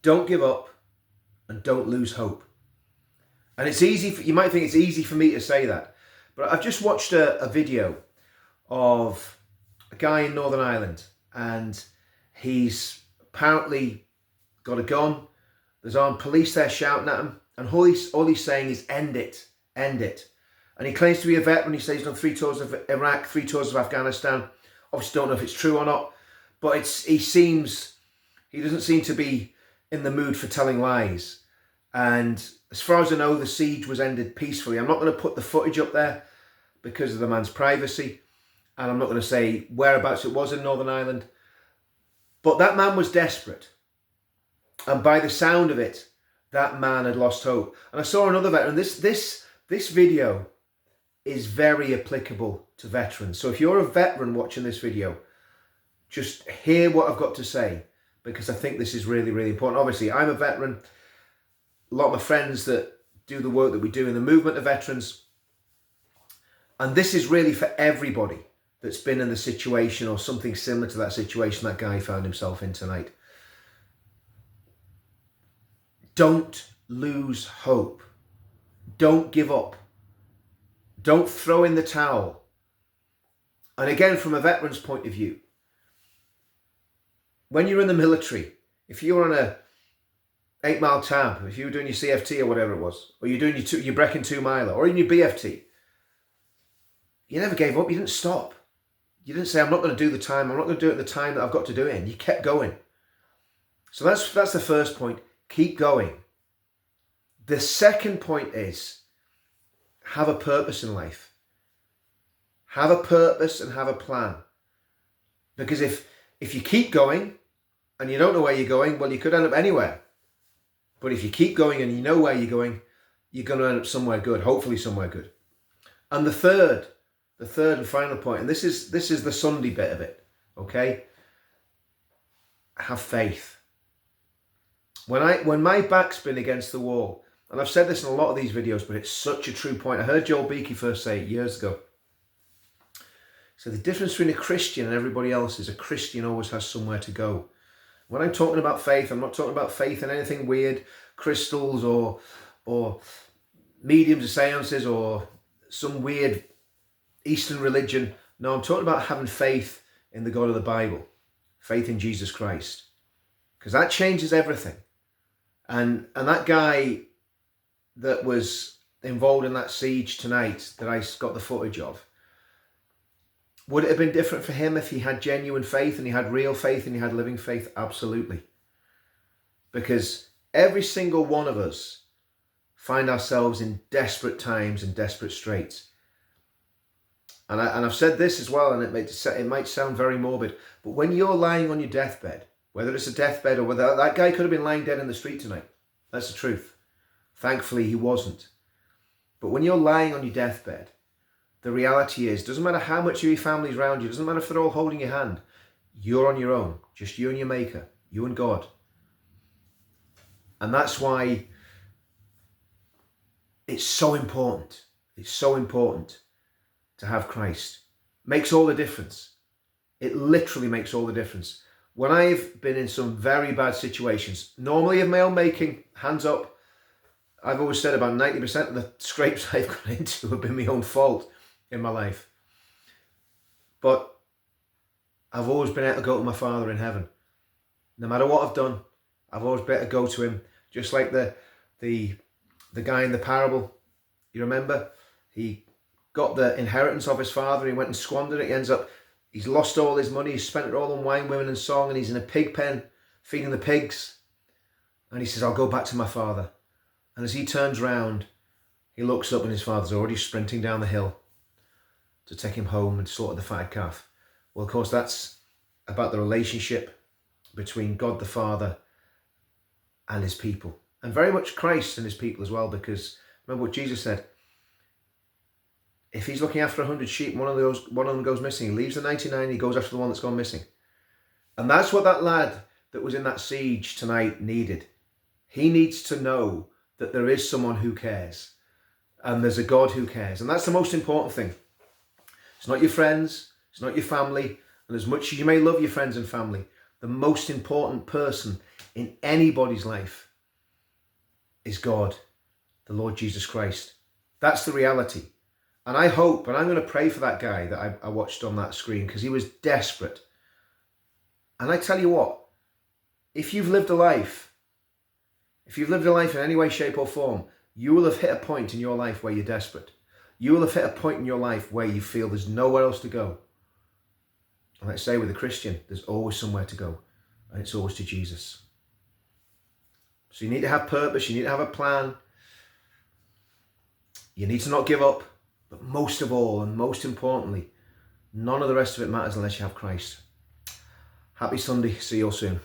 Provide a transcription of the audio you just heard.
don't give up and don't lose hope. And it's easy, you might think it's easy for me to say that, but I've just watched a video of a guy in Northern Ireland, and he's apparently got a gun. There's armed police there shouting at him, and all he's saying is end it, end it. And he claims to be a veteran. He says he's done 3 tours of Iraq, 3 tours of Afghanistan. Obviously don't know if it's true or not, but he doesn't seem to be in the mood for telling lies. And as far as I know, the siege was ended peacefully. I'm not going to put the footage up there because of the man's privacy, and I'm not going to say whereabouts it was in Northern Ireland. But that man was desperate. And by the sound of it, that man had lost hope. And I saw another veteran. This video is very applicable to veterans. So if you're a veteran watching this video, just hear what I've got to say, because I think this is really, really important. Obviously, I'm a veteran. A lot of my friends that do the work that we do in the movement of veterans. And this is really for everybody that's been in the situation or something similar to that situation that guy found himself in tonight. Don't lose hope. Don't give up. Don't throw in the towel. And again, from a veteran's point of view, when you're in the military, if you're on a 8-mile tab, if you were doing your CFT or whatever it was, or you're doing your Brecon 2-miler, or even your BFT, you never gave up. You didn't stop. You didn't say, I'm not going to do the time. I'm not going to do it at the time that I've got to do it in. You kept going. So that's the first point. Keep going. The second point is, have a purpose in life. Have a purpose and have a plan. Because if you keep going and you don't know where you're going, well, you could end up anywhere. But if you keep going and you know where you're going, you're going to end up somewhere good, hopefully somewhere good. And the third and final point, and this is the Sunday bit of it, okay? Have faith. When my back's been against the wall, and I've said this in a lot of these videos, but it's such a true point. I heard Joel Beakey first say it years ago. So the difference between a Christian and everybody else is a Christian always has somewhere to go. When I'm talking about faith, I'm not talking about faith in anything weird, crystals or mediums or seances or some weird Eastern religion. No, I'm talking about having faith in the God of the Bible, faith in Jesus Christ, because that changes everything. And that guy that was involved in that siege tonight that I got the footage of, would it have been different for him if he had genuine faith and he had real faith and he had living faith? Absolutely. Because every single one of us find ourselves in desperate times and desperate straits. And I've said this as well, and it might sound very morbid, but when you're lying on your deathbed, whether it's a deathbed or whether that guy could have been lying dead in the street tonight, that's the truth. Thankfully, he wasn't. But when you're lying on your deathbed, the reality is, doesn't matter how much of your family's around you, doesn't matter if they're all holding your hand, you're on your own, just you and your Maker, you and God. And that's why it's so important. It's so important to have Christ. Makes all the difference. It literally makes all the difference. When I've been in some very bad situations, normally of my own making, hands up, I've always said about 90% of the scrapes I've gone into have been my own fault in my life. But I've always been able to go to my Father in heaven. No matter what I've done, I've always been able to go to him. Just like the guy in the parable, you remember? He got the inheritance of his father, he went and squandered it. He ends up, he's lost all his money, he's spent it all on wine, women and song, and he's in a pig pen feeding the pigs. And he says, I'll go back to my father. And as he turns round, he looks up and his father's already sprinting down the hill to take him home and slaughter the fatted calf. Well, of course, that's about the relationship between God the Father and his people. And very much Christ and his people as well, because remember what Jesus said, if he's looking after 100 sheep, one of them goes missing, he leaves the 99, he goes after the one that's gone missing. And that's what that lad that was in that siege tonight needed. He needs to know that there is someone who cares, and there's a God who cares. And that's the most important thing. It's not your friends, it's not your family, and as much as you may love your friends and family, the most important person in anybody's life is God, the Lord Jesus Christ. That's the reality. And I hope, and I'm going to pray for that guy that I watched on that screen, because he was desperate. And I tell you what, if you've lived a life in any way, shape or form, you will have hit a point in your life where you're desperate. You will have hit a point in your life where you feel there's nowhere else to go. And let's say with a Christian, there's always somewhere to go, and it's always to Jesus. So you need to have purpose, you need to have a plan, you need to not give up, but most of all, and most importantly, none of the rest of it matters unless you have Christ. Happy Sunday, see you all soon.